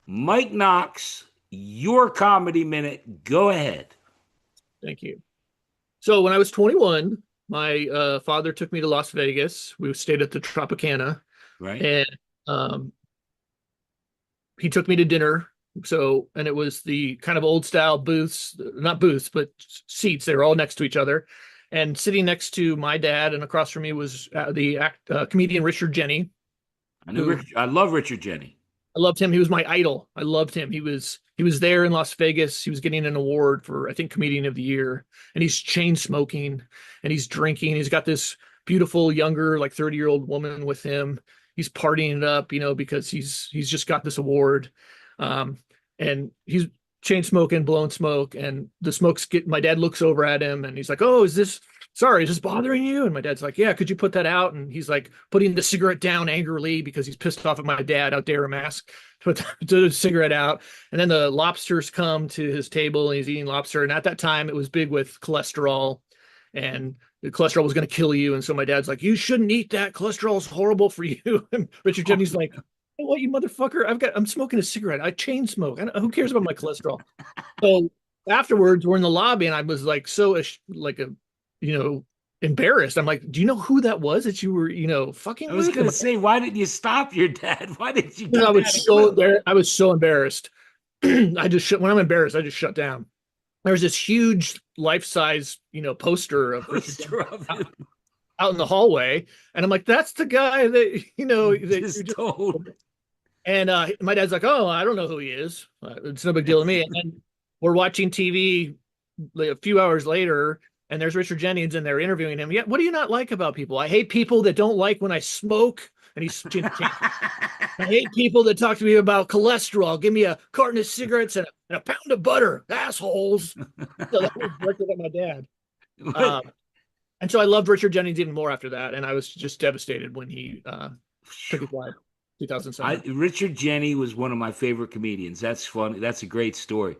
Mike Knox, your comedy minute. Go ahead. Thank you. So when I was 21, my father took me to Las Vegas. We stayed at the Tropicana, Right? and um, he took me to dinner. And it was the kind of old style booths, not booths, but seats. They were all next to each other. And sitting next to my dad and across from me was the comedian Richard Jenny, I knew who Rich, I love Richard Jenny. I loved him. He was my idol. I loved him. He was there in Las Vegas. He was getting an award for I think comedian of the year, and he's chain smoking and he's drinking. He's got this beautiful younger like 30-year-old woman with him. He's partying it up, because he's just got this award. Um, and he's chain smoking, blowing smoke, and the smoke's get my dad looks over at him and he's like, "Oh, is this bothering you?" And my dad's like, "Yeah, could you put that out?" And he's like putting the cigarette down angrily because he's pissed off at my dad. How dare him ask to put the cigarette out. And then the lobsters come to his table and he's eating lobster. And at that time, it was big with cholesterol, and the cholesterol was going to kill you. And so my dad's like, "You shouldn't eat that. Cholesterol is horrible for you." And Richard Jenny's like, "What, you motherfucker? I'm smoking a cigarette. I chain smoke. Who cares about my cholesterol?" So afterwards, we're in the lobby, and I was like, like a, you know, embarrassed. I'm like, "Do you know who that was that you were, I fucking was with?" gonna say, why didn't you stop your dad? Why didn't you I get mad was at so him? embarrassed. I was so embarrassed. When I'm embarrassed, I just shut down. There was this huge life-size, poster of Richard Poster Jenny of out, him out in the hallway, and I'm like, "That's the guy that you that you just just." told. And my dad's like, "Oh, I don't know who he is. It's no big deal to me." And we're watching TV like, a few hours later, and there's Richard Jennings, and they're interviewing him. "Yeah, what do you not like about people?" "I hate people that don't like when I smoke." And "I hate people that talk to me about cholesterol. Give me a carton of cigarettes and a pound of butter, assholes." So that was directed at my dad. But Um, and so I loved Richard Jennings even more after that. And I was just devastated when he took his life, 2007. Richard Jenny was one of my favorite comedians. That's funny. That's a great story.